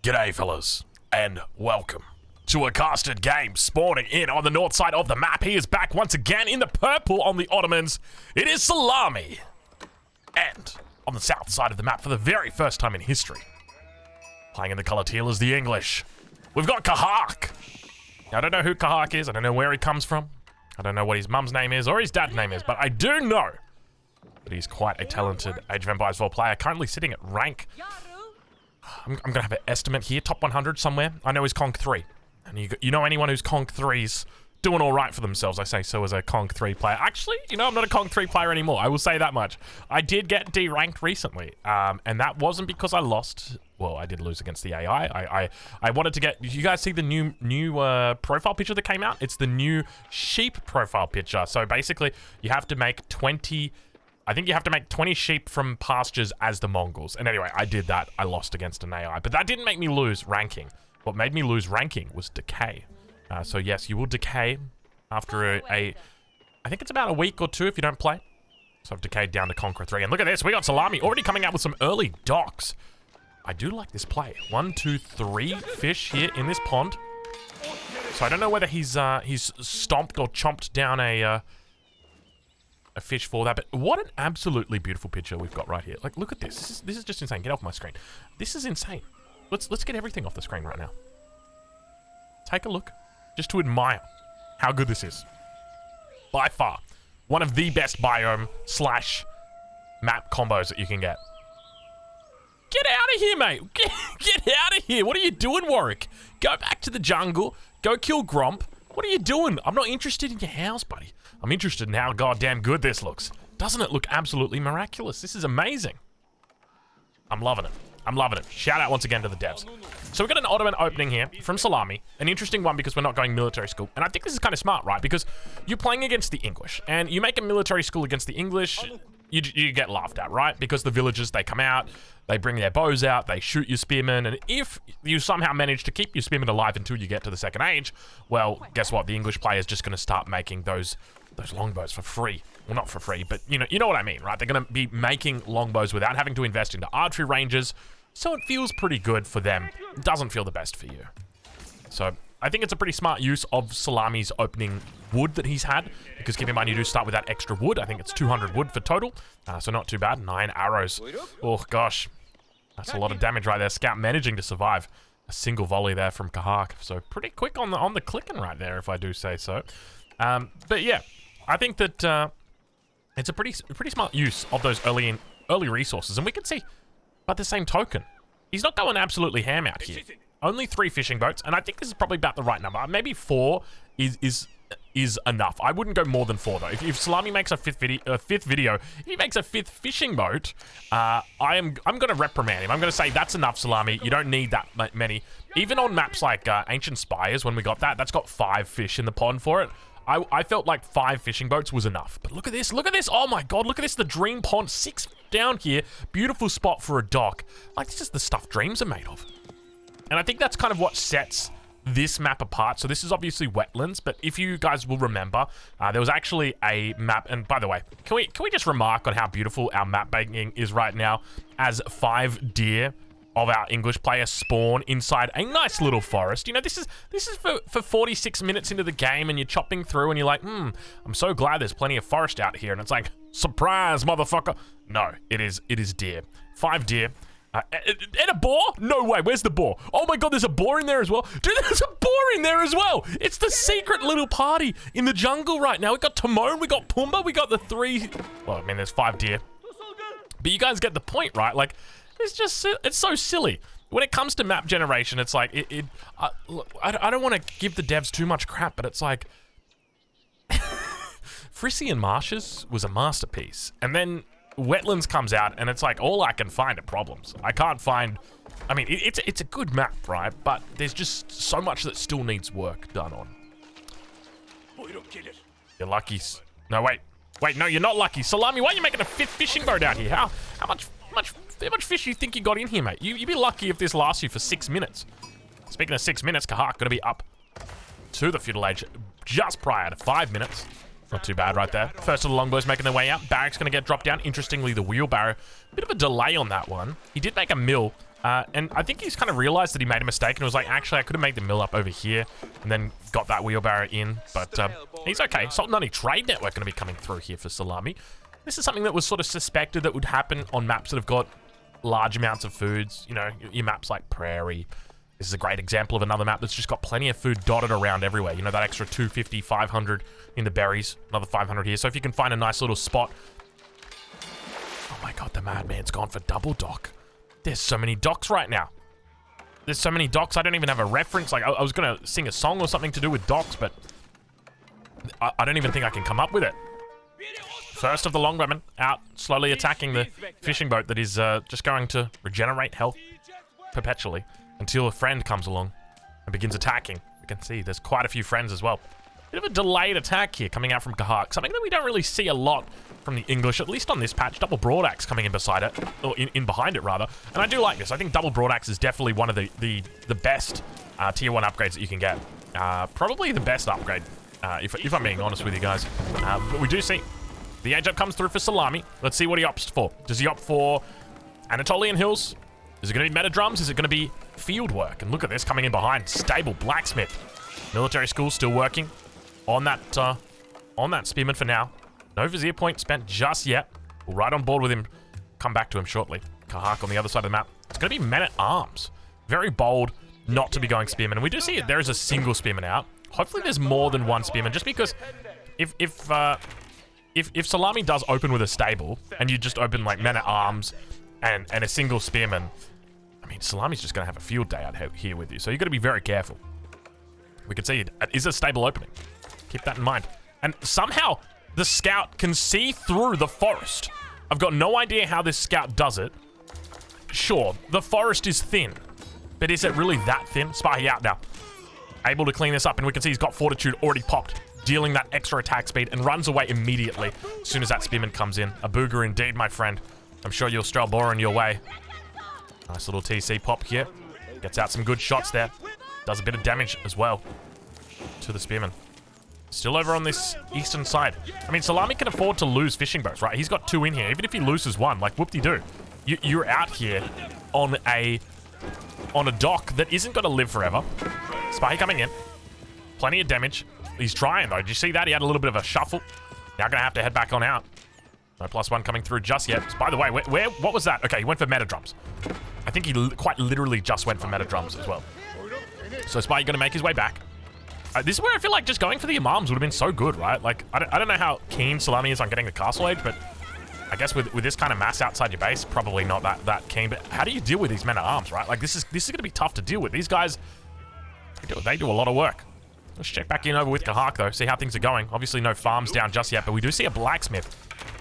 G'day fellas, and welcome to a casted game spawning in on the north side of the map. He is back once again in the purple on the Ottomans. It is Salami. And on the south side of the map for the very first time in history, playing in the colour teal is the English. We've got Kahak. Now, I don't know who Kahak is. I don't know where he comes from. I don't know what his mum's name is or his dad's name is, but I do know that he's quite a talented Age of Empires 4 player, currently sitting at rank. I'm going to have an estimate here, top 100 somewhere. I know he's Conk 3. And you know anyone who's Conk 3's doing all right for themselves. I say so as a Conk 3 player. Actually, you know, I'm not a Conk 3 player anymore. I will say that much. I did get D-ranked recently, and that wasn't because I lost. Well, I did lose against the AI. I wanted to get... You guys see the new profile picture that came out? It's the new sheep profile picture. So basically, you have to make 20... I think you have to make 20 sheep from pastures as the Mongols. And anyway, I did that. I lost against an AI. But that didn't make me lose ranking. What made me lose ranking was decay. So yes, you will decay after I think it's about a week or two if you don't play. So I've decayed down to Conqueror 3. And look at this. We got Salami already coming out with some early docks. I do like this play. 1, 2, 3 fish here in this pond. So I don't know whether he's stomped or chomped down a fish for that, but what an absolutely beautiful picture we've got right here. Like, look at this. This is just insane. Get off my screen. This is insane. Let's get everything off the screen right now. Take a look, just to admire how good this is. By far, one of the best biome / map combos that you can get. Get out of here, mate. Get out of here. What are you doing, Warwick? Go back to the jungle. Go kill Gromp. What are you doing? I'm not interested in your house, buddy. I'm interested in how goddamn good this looks. Doesn't it look absolutely miraculous? This is amazing. I'm loving it. I'm loving it. Shout out once again to the devs. So we've got an Ottoman opening here from Salami. An interesting one because we're not going military school. And I think this is kind of smart, right? Because you're playing against the English. And you make a military school against the English, you get laughed at, right? Because the villagers, they come out, they bring their bows out, they shoot your spearmen, and if you somehow manage to keep your spearmen alive until you get to the second age, well, guess what? The English player is just going to start making those longbows for free. Well, not for free, but you know what I mean, right? They're going to be making longbows without having to invest into archery ranges, so it feels pretty good for them. It doesn't feel the best for you. So I think it's a pretty smart use of Salami's opening wood that he's had, because keep in mind you do start with that extra wood. I think it's 200 wood for total, so not too bad. 9 arrows. Oh gosh, that's a lot of damage right there. Scout managing to survive a single volley there from Kahak, so pretty quick on the clicking right there, if I do say so. But yeah, I think that it's a pretty smart use of those early resources, and we can see, by the same token, he's not going absolutely ham out here. Only 3 fishing boats, and I think this is probably about the right number. Maybe 4 is enough. I wouldn't go more than 4 though. If Salami makes a fifth video, if he makes a 5th fishing boat, I'm gonna reprimand him. I'm gonna say that's enough, Salami. You don't need that many. Even on maps like Ancient Spires, when we got that's got 5 fish in the pond for it. I felt like 5 fishing boats was enough. But look at this. Look at this. Oh my god, look at this. The dream pond. 6 down here. Beautiful spot for a dock. Like, this is the stuff dreams are made of. And I think that's kind of what sets this map apart. So this is obviously wetlands, but if you guys will remember, there was actually a map. And by the way, can we just remark on how beautiful our map banking is right now, as 5 deer of our English players spawn inside a nice little forest. You know, this is for 46 minutes into the game, and you're chopping through and you're like, I'm so glad there's plenty of forest out here. And it's like, surprise, motherfucker. No, it is deer. 5 deer. And a boar? No way. Where's the boar? Oh my god, there's a boar in there as well. Dude, there's a boar in there as well. It's the secret little party in the jungle right now. We got Timon, we got Pumbaa, we got the 3... Well, I mean, there's 5 deer. But you guys get the point, right? Like, it's so silly. When it comes to map generation, it's like, look, I don't want to give the devs too much crap, but it's like, Frisian Marshes was a masterpiece. And then Wetlands comes out, and it's like, all I can find are problems. I can't find, I mean, it's a good map, right? But there's just so much that still needs work done on. You're lucky. No, wait, no, you're not lucky. Salami, why are you making a 5th fishing boat out here? How much fish you think you got in here, mate? You'd be lucky if this lasts you for 6 minutes. Speaking of 6 minutes, Kahak gonna be up to the feudal age just prior to 5 minutes. Not too bad right there. First of the longbows making their way out. Barrack's gonna get dropped down. Interestingly, the wheelbarrow, bit of a delay on that one. He did make a mill And I think he's kind of realized that he made a mistake and was like, actually, I could have made the mill up over here and then got that wheelbarrow in. But he's okay. Salt and Honey Trade Network going to be coming through here for Salami. This is something that was sort of suspected that would happen on maps that have got large amounts of foods. You know, your maps like Prairie. This is a great example of another map that's just got plenty of food dotted around everywhere. You know, that extra 250, 500 in the berries. Another 500 here. So if you can find a nice little spot. Oh my God, the madman's gone for double dock. There's so many docks right now. There's so many docks, I don't even have a reference. Like, I was going to sing a song or something to do with docks, but I don't even think I can come up with it. First of the longbowmen out, slowly attacking the fishing boat that is just going to regenerate health perpetually until a friend comes along and begins attacking. You can see there's quite a few friends as well. Bit of a delayed attack here coming out from Kahak. Something that we don't really see a lot from the English, at least on this patch. Double broadaxe coming in beside it, or in behind it rather. And I do like this. I think double broadaxe is definitely one of the best tier 1 upgrades that you can get. Probably the best upgrade, if I'm being honest with you guys. But we do see the age up comes through for Salami. Let's see what he opts for. Does he opt for Anatolian Hills? Is it going to be meta drums? Is it going to be field work? And look at this coming in behind. Stable blacksmith. Military school still working on that spearman for now. No vizier point spent just yet. We'll ride on board with him. Come back to him shortly. Kahak on the other side of the map. It's going to be men-at-arms. Very bold not to be going spearman. And we do see it. There is a single spearman out. Hopefully there's more than one spearman. Just because if Salami does open with a stable and you just open like men-at-arms and a single spearman, I mean, Salami's just going to have a field day out here with you. So you've got to be very careful. We can see it is a stable opening. Keep that in mind. And somehow the scout can see through the forest. I've got no idea how this scout does it. Sure, the forest is thin, but is it really that thin? Spahi out now. Able to clean this up, and we can see he's got Fortitude already popped, dealing that extra attack speed, and runs away immediately as soon as that spearman comes in. A booger indeed, my friend. I'm sure you'll Strelboren your way. Nice little TC pop here. Gets out some good shots there. Does a bit of damage as well to the spearman. Still over on this eastern side. I mean, Salami can afford to lose fishing boats, right? He's got 2 in here. Even if he loses 1, like, whoop-de-doo. You're out here on a dock that isn't going to live forever. Spy coming in. Plenty of damage. He's trying, though. Did you see that? He had a little bit of a shuffle. Now going to have to head back on out. No +1 coming through just yet. By the way, what was that? Okay, he went for meta drums. I think he quite literally just went for meta drums as well. So Spy going to make his way back. This is where I feel like just going for the imams would have been so good, right? Like, I don't know how keen Salami is on getting the castle age, but I guess with this kind of mass outside your base, probably not that keen. But how do you deal with these men-at-arms, right? Like, this is going to be tough to deal with. These guys, they do a lot of work. Let's check back in over with Kahak, though, see how things are going. Obviously, no farms down just yet, but we do see a blacksmith.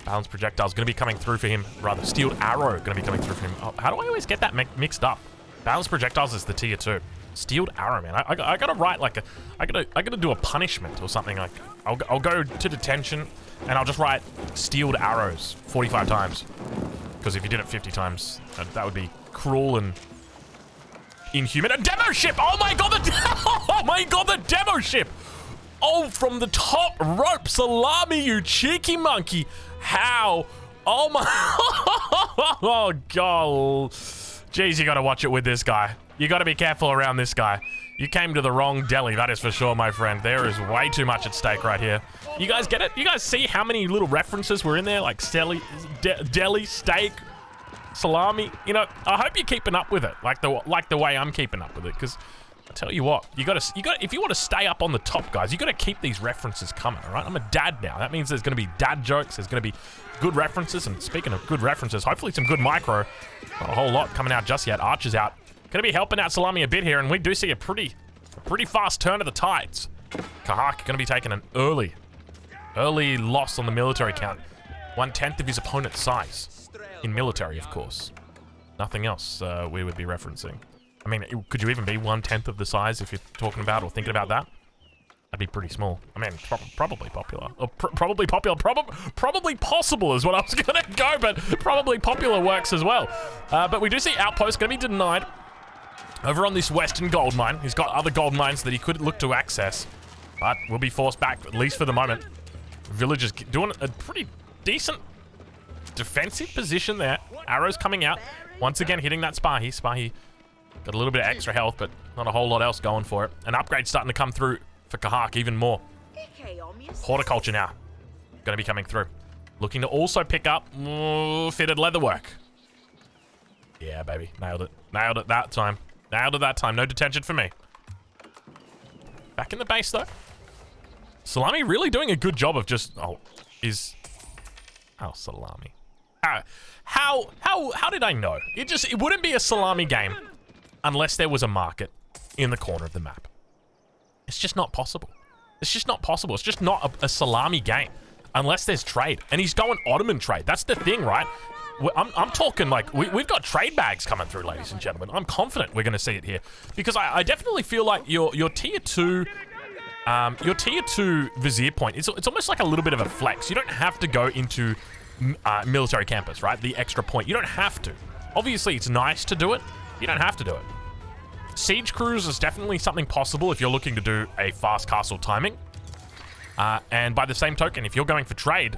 Balanced projectile is going to be coming through for him. Rather, steeled arrow going to be coming through for him. Oh, how do I always get that mixed up? Balanced projectiles is the tier 2. Steeled arrow, man. I gotta write like I gotta do a punishment or something. Like I'll go to detention and I'll just write steeled arrows 45 times. Because if you did it 50 times, that would be cruel and inhuman. A demo ship! Oh my god, the demo ship! Oh, from the top rope, Salami, you cheeky monkey! How? Oh my! Oh god! Jeez, you gotta watch it with this guy. You gotta be careful around this guy. You came to the wrong deli, that is for sure, my friend. There is way too much at stake right here. You guys get it? You guys see how many little references were in there? Like deli, steak, salami. You know, I hope you're keeping up with it, like the way I'm keeping up with it. Because I tell you what, you gotta. If you want to stay up on the top, guys, you gotta keep these references coming. All right, I'm a dad now. That means there's gonna be dad jokes. There's gonna be good references. And speaking of good references, hopefully some good micro. Not a whole lot coming out just yet. Archer's out. Gonna be helping out Salami a bit here, and we do see a pretty fast turn of the tides. Kahak gonna be taking an early loss on the military count. 1/10 of his opponent's size. In military, of course. Nothing else we would be referencing. I mean, could you even be 1/10 of the size if you're talking about or thinking about that? That'd be pretty small. I mean, probably popular. Or probably popular. Probably possible is what I was gonna go, but probably popular works as well. But we do see Outpost gonna be denied. Over on this western gold mine. He's got other gold mines that he could look to access, but will be forced back, at least for the moment. Villagers doing a pretty decent defensive position there. Arrows coming out. Once again, hitting that Spahi. Spahi got a little bit of extra health, but not a whole lot else going for it. An upgrade starting to come through for Kahak even more. Horticulture now. Going to be coming through. Looking to also pick up fitted leatherwork. Yeah, baby. Nailed it. Nailed it that time. Nailed it that time. No detention for me. Back in the base, though. Salami really doing a good job of just... Oh, Salami. How did I know? It wouldn't be a Salami game unless there was a market in the corner of the map. It's just not possible. It's just not possible. It's just not a Salami game unless there's trade. And he's going Ottoman trade. That's the thing, right? I'm talking like we've got trade bags coming through, ladies and gentlemen. I'm confident we're going to see it here because I definitely feel like your tier 2 vizier point, it's almost like a little bit of a flex. You don't have to go into military campus, right? The extra point. You don't have to. Obviously, it's nice to do it. You don't have to do it. Siege crews is definitely something possible if you're looking to do a fast castle timing. And by the same token, if you're going for trade,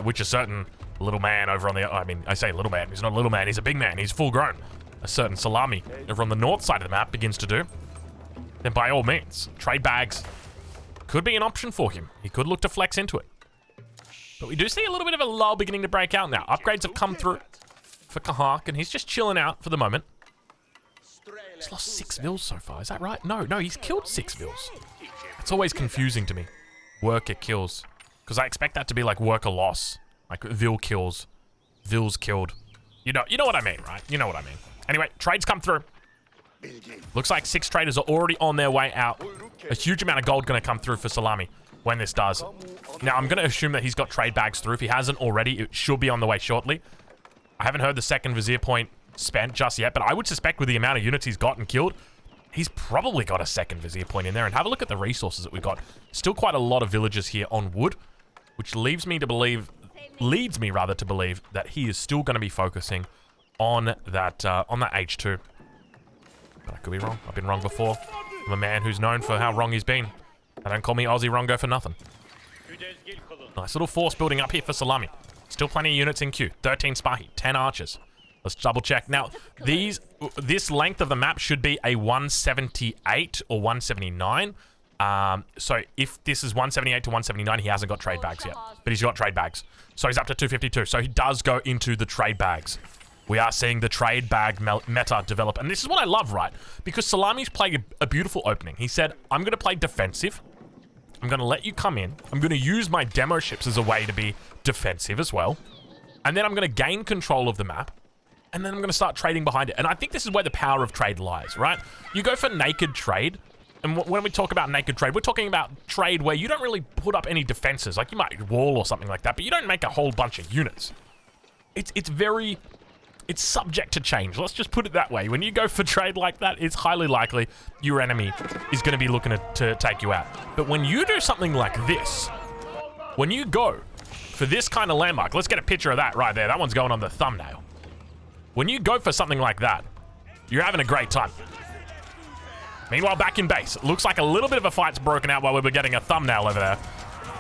which a certain little man over on the... I mean, I say little man. He's not a little man. He's a big man. He's full grown. A certain Salami over on the north side of the map begins to do. Then by all means, trade bags could be an option for him. He could look to flex into it. But we do see a little bit of a lull beginning to break out now. Upgrades have come through for Kahak, and he's just chilling out for the moment. He's lost 6 vils so far. Is that right? No, he's killed 6 vils. It's always confusing to me. Worker kills. Because I expect that to be like worker loss. Like vil kills. Vils killed. You know what I mean, right? You know what I mean. Anyway, trades come through. Looks like 6 traders are already on their way out. A huge amount of gold going to come through for Salami when this does. Now, I'm going to assume that he's got trade bags through. If he hasn't already, it should be on the way shortly. I haven't heard the second vizier point spent just yet, but I would suspect with the amount of units he's got and killed, he's probably got a second vizier point in there. And have a look at the resources that we got. Still quite a lot of villagers here on wood, which leads me rather to believe that he is still going to be focusing on that H2. But I could be wrong. I've been wrong before. I'm a man who's known for how wrong he's been. They don't call me Aussie Rongo for nothing. Nice little force building up here for Salami. Still plenty of units in queue. 13 Spahi, 10 archers. Let's double check. Now, this length of the map should be a 178 or 179. So if this is 178 to 179, he hasn't got trade bags yet. But he's got trade bags. So he's up to 252. So he does go into the trade bags. We are seeing the trade bag meta develop. And this is what I love, right? Because Salami's playing a beautiful opening. He said, I'm going to play defensive. I'm going to let you come in. I'm going to use my demo ships as a way to be defensive as well. And then I'm going to gain control of the map. And then I'm going to start trading behind it. And I think this is where the power of trade lies, right? You go for naked trade. And when we talk about naked trade, we're talking about trade where you don't really put up any defenses. Like you might wall or something like that, but you don't make a whole bunch of units. It's subject to change. Let's just put it that way. When you go for trade like that, it's highly likely your enemy is going to be looking to take you out. But when you do something like this, when you go for this kind of landmark, let's get a picture of that right there. That one's going on the thumbnail. When you go for something like that, you're having a great time. Meanwhile, back in base, it looks like a little bit of a fight's broken out while we were getting a thumbnail over there.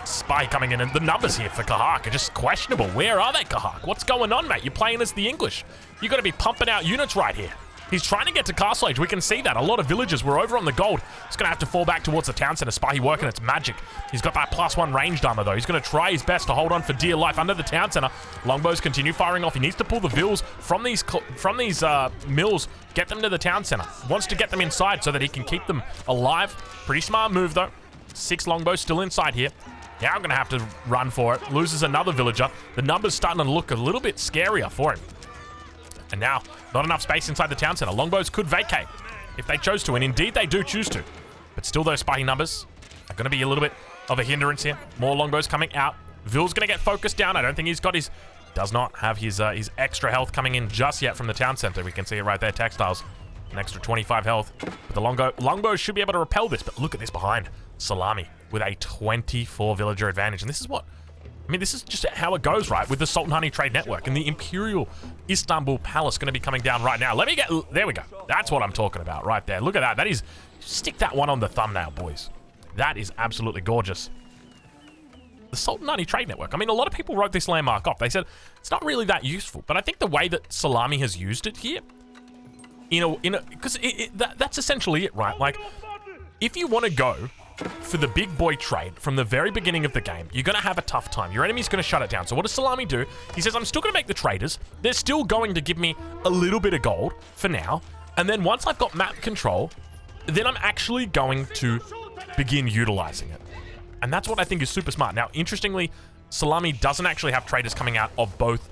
Spy coming in, and the numbers here for Kahak are just questionable. Where are they, Kahak? What's going on, mate? You're playing as the English. You got to be pumping out units right here. He's trying to get to Castle Age. We can see that. A lot of villagers were over on the gold. He's going to have to fall back towards the town center. Spy working its magic. He's got that +1 ranged armor, though. He's going to try his best to hold on for dear life under the town center. Longbows continue firing off. He needs to pull the vills from these mills, get them to the town center. Wants to get them inside so that he can keep them alive. Pretty smart move, though. 6 longbows still inside here. Now I'm going to have to run for it. Loses another villager. The numbers starting to look a little bit scarier for him. And now, not enough space inside the town center. Longbows could vacate if they chose to, and indeed they do choose to. But still, those spy numbers are going to be a little bit of a hindrance here. More longbows coming out. Vill's going to get focused down. I don't think he's got his... Does not have his extra health coming in just yet from the town center. We can see it right there, textiles. An extra 25 health. But the longbows should be able to repel this, but look at this behind. Salami with a 24 villager advantage. And this is what... I mean, this is just how it goes, right? With the Sultan Honey Trade Network and the Imperial Istanbul Palace going to be coming down right now. Let me get... There we go. That's what I'm talking about right there. Look at that. That is... Stick that one on the thumbnail, boys. That is absolutely gorgeous. the Sultanani trade network. I mean, a lot of people wrote this landmark off. They said it's not really that useful, but I think the way that Salami has used it here, because that's essentially it, right? Like, if you want to go for the big boy trade from the very beginning of the game, you're going to have a tough time. Your enemy's going to shut it down. So what does Salami do? He says, I'm still going to make the traders. They're still going to give me a little bit of gold for now. And then once I've got map control, then I'm actually going to begin utilizing it. And that's what I think is super smart. Now, interestingly, Salami doesn't actually have traders coming out of both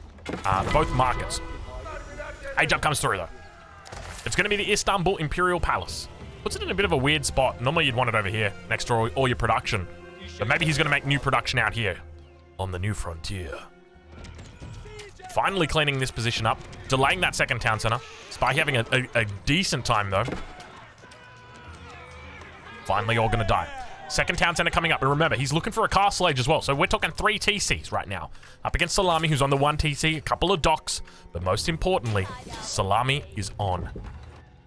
markets. Age up comes through, though. It's going to be the Istanbul Imperial Palace. Puts it in a bit of a weird spot. Normally, you'd want it over here, next to all your production. But maybe he's going to make new production out here on the new frontier. Finally cleaning this position up. Delaying that second town center. Spy having a decent time, though. Finally, all going to die. Second town center coming up. But remember, he's looking for a castle age as well. So we're talking 3 TCs right now. Up against Salami, who's on the 1 TC. A couple of docks. But most importantly, Salami is on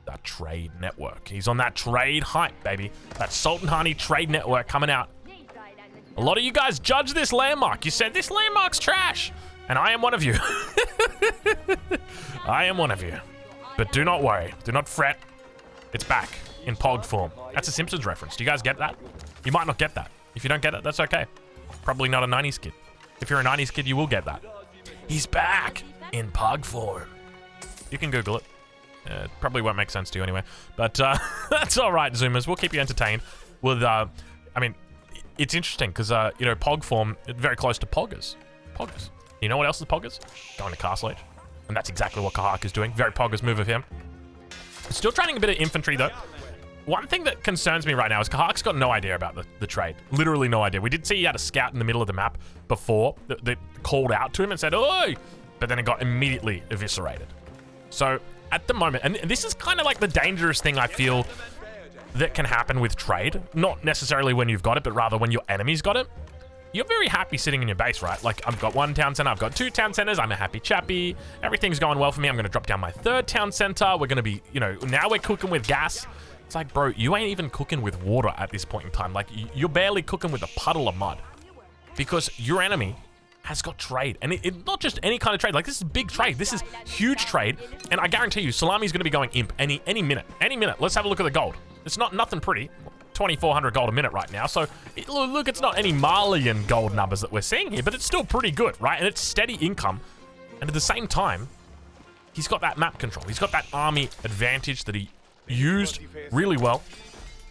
that trade network. He's on that trade hype, baby. That Sultanani trade network coming out. A lot of you guys judge this landmark. You said, this landmark's trash. And I am one of you. I am one of you. But do not worry. Do not fret. It's back in POG form. That's a Simpsons reference. Do you guys get that? You might not get that. If you don't get it, that's okay. Probably not a 90s kid. If you're a 90s kid, you will get that. He's back in POG form. You can Google it. It probably won't make sense to you anyway. But that's all right, Zoomers. We'll keep you entertained with, I mean, it's interesting because, you know, POG form, very close to Poggers. Poggers. You know what else is Poggers? Going to Castle Age. And that's exactly what Kahak is doing. Very Poggers move of him. Still training a bit of infantry, though. One thing that concerns me right now is Kahak's got no idea about the trade. Literally no idea. We did see he had a scout in the middle of the map before that called out to him and said, "Oi!" But then it got immediately eviscerated. So, at the moment, and this is kind of like the dangerous thing I feel that can happen with trade. Not necessarily when you've got it, but rather when your enemy's got it. You're very happy sitting in your base, right? Like, I've got 1 town center, I've got 2 town centers, I'm a happy chappy, everything's going well for me, I'm gonna drop down my 3rd town center, we're gonna be, you know, now we're cooking with gas. It's like, bro, you ain't even cooking with water at this point in time. Like, you're barely cooking with a puddle of mud. Because your enemy has got trade. And it not just any kind of trade, like, this is big trade, this is huge trade, and I guarantee you, Salami's gonna be going imp any minute. Any minute. Let's have a look at the gold. It's nothing pretty. 2,400 gold a minute right now. So, look, it's not any Malian gold numbers that we're seeing here, but it's still pretty good, right? And it's steady income. And at the same time, he's got that map control. He's got that army advantage that he used really well.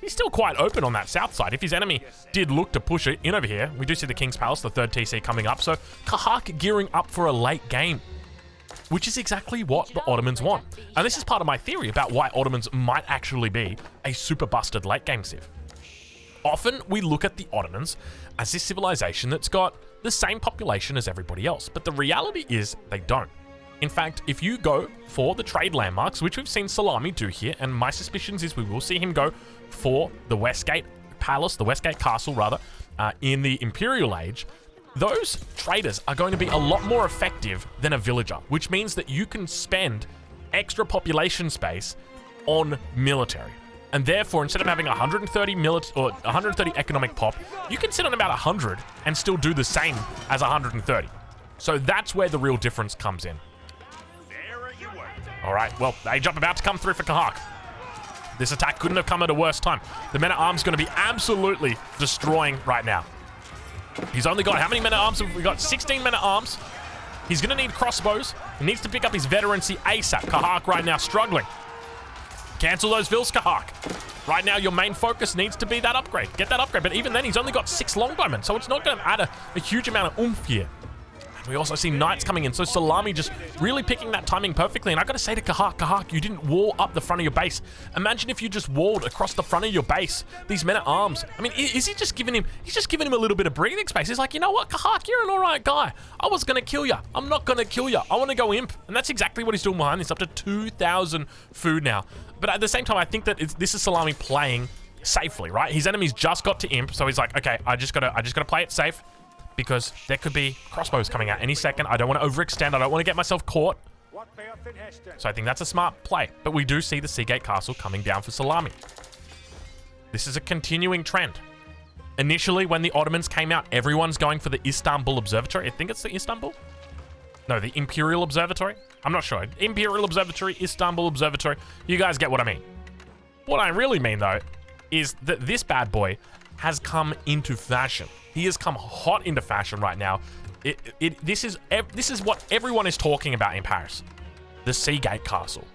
He's still quite open on that south side. If his enemy did look to push it in over here, we do see the King's Palace, the 3rd TC coming up. So, Kahak gearing up for a late game, which is exactly what the Ottomans want. And this is part of my theory about why Ottomans might actually be a super busted late game civ. Often we look at the Ottomans as this civilization that's got the same population as everybody else, but the reality is they don't. In fact, if you go for the trade landmarks, which we've seen Salami do here, and my suspicions is we will see him go for the Westgate Palace, the Westgate Castle rather, in the Imperial Age, those traders are going to be a lot more effective than a villager, which means that you can spend extra population space on military. And therefore, instead of having 130 economic pop, you can sit on about 100 and still do the same as 130. So that's where the real difference comes in. All right, well, age up about to come through for Kahak. This attack couldn't have come at a worse time. The men-at-arms going to be absolutely destroying right now. He's only got, how many men-at-arms have we got? 16 men-at-arms. He's going to need crossbows. He needs to pick up his veterancy ASAP. Kahak right now struggling. Cancel those vills, Kahak. Right now, your main focus needs to be that upgrade. Get that upgrade. But even then, he's only got 6 longbowmen, so it's not going to add a huge amount of oomph here. We also see knights coming in, so Salami just really picking that timing perfectly. And I got to say to Kahak, you didn't wall up the front of your base. Imagine if you just walled across the front of your base. These men-at-arms. I mean, is he just giving him? He's just giving him a little bit of breathing space. He's like, you know what, Kahak, you're an all right guy. I was gonna kill you. I'm not gonna kill you. I want to go imp, and that's exactly what he's doing behind this. Up to 2,000 food now. But at the same time, I think that this is Salami playing safely, right? His enemy's just got to imp, so he's like, okay, I just gotta play it safe. Because there could be crossbows coming out any second. I don't want to overextend. I don't want to get myself caught. So I think that's a smart play. But we do see the Seagate Castle coming down for Salami. This is a continuing trend. Initially, when the Ottomans came out, everyone's going for the Istanbul Observatory. I think it's the Istanbul? No, the Imperial Observatory? I'm not sure. Imperial Observatory, Istanbul Observatory. You guys get what I mean. What I really mean, though, is that this bad boy has come into fashion. He has come hot into fashion right now. This is what everyone is talking about in Paris. The Seagate Castle.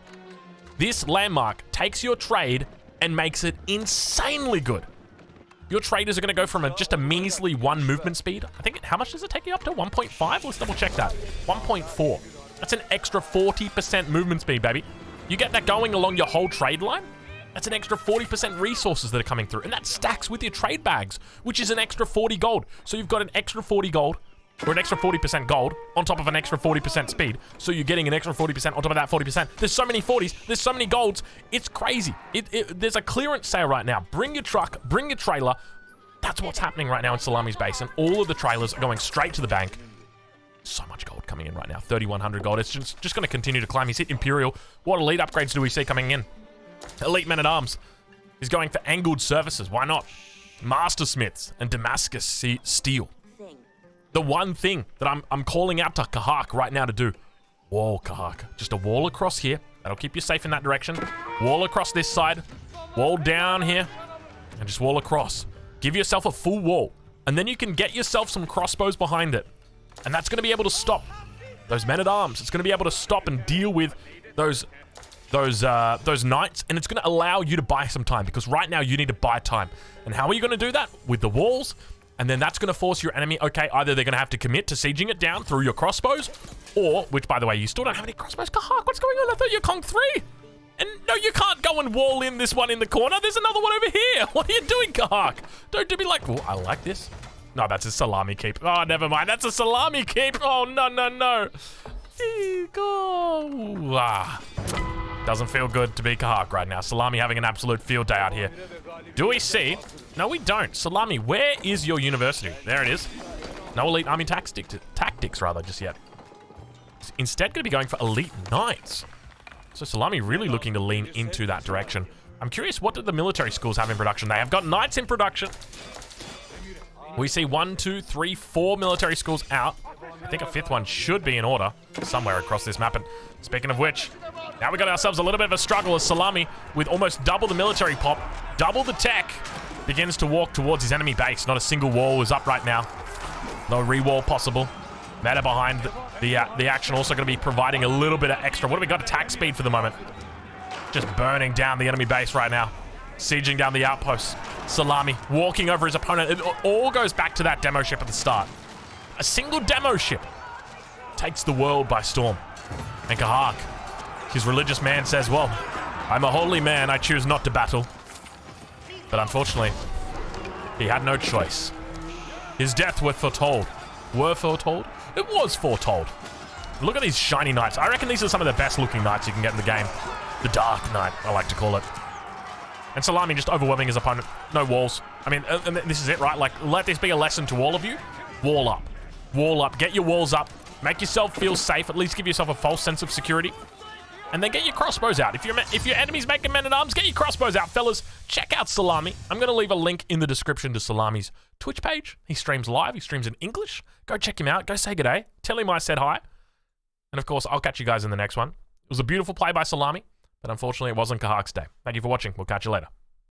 This landmark takes your trade and makes it insanely good. Your traders are going to go from just a measly 1 movement speed. I think, how much does it take you up to? 1.5? Let's double check that. 1.4. That's an extra 40% movement speed, baby. You get that going along your whole trade line? That's an extra 40% resources that are coming through. And that stacks with your trade bags, which is an extra 40 gold. So you've got an extra 40 gold, or an extra 40% gold, on top of an extra 40% speed. So you're getting an extra 40% on top of that 40%. There's so many 40s, there's so many golds. It's crazy. There's a clearance sale right now. Bring your truck, bring your trailer. That's what's happening right now in Salami's base. And all of the trailers are going straight to the bank. So much gold coming in right now. 3,100 gold. It's just going to continue to climb. He's hit Imperial. What elite upgrades do we see coming in? Elite Men-at-Arms. He's going for angled surfaces. Why not? Master Smiths and Damascus Steel. The one thing that I'm calling out to Kahak right now to do. Wall, Kahak. Just a wall across here. That'll keep you safe in that direction. Wall across this side. Wall down here. And just wall across. Give yourself a full wall. And then you can get yourself some crossbows behind it. And that's going to be able to stop those men-at-arms. It's going to be able to stop and deal with those knights. And it's going to allow you to buy some time. Because right now you need to buy time. And how are you going to do that? With the walls. And then that's going to force your enemy, okay, either they're going to have to commit to sieging it down through your crossbows, or, which, by the way, you still don't have any crossbows. Kahak, what's going on? I thought you conked 3. And no, you can't go and wall in this one in the corner. There's another one over here. What are you doing, Kahak? Don't do me like, oh, I like this. No, that's a salami keep. Oh, never mind. That's a salami keep. Oh, no, no, no. Doesn't feel good to be Kahak right now. Salami having an absolute field day out here. Do we see? No, we don't. Salami, where is your university? There it is. No elite army tactics rather, just yet. Instead, going to be going for elite knights. So Salami really looking to lean into that direction. I'm curious, what do the military schools have in production? They have got knights in production. We see 1, 2, 3, 4 military schools out. I think a 5th one should be in order somewhere across this map. And speaking of which, now we got ourselves a little bit of a struggle as Salami, with almost double the military pop, double the tech, begins to walk towards his enemy base. Not a single wall is up right now. No re-wall possible. Meta behind the action, also going to be providing a little bit of extra. What do we got? Attack speed for the moment. Just burning down the enemy base right now. Sieging down the outposts. Salami walking over his opponent. It all goes back to that demo ship at the start. A single demo ship takes the world by storm. And Kahak, his religious man, says, well, I'm a holy man, I choose not to battle. But unfortunately, he had no choice. His death was foretold. Were foretold? It was foretold. Look at these shiny knights. I reckon these are some of the best looking knights you can get in the game. The Dark Knight, I like to call it. And Salami just overwhelming his opponent. No walls. I mean, and this is it, right? Like, let this be a lesson to all of you. Wall up. Wall up. Get your walls up. Make yourself feel safe. At least give yourself a false sense of security. And then get your crossbows out. If your enemy's making men-at-arms, get your crossbows out, fellas. Check out Salami. I'm going to leave a link in the description to Salami's Twitch page. He streams live. He streams in English. Go check him out. Go say good day. Tell him I said hi. And of course, I'll catch you guys in the next one. It was a beautiful play by Salami, but unfortunately it wasn't Kahak's day. Thank you for watching. We'll catch you later.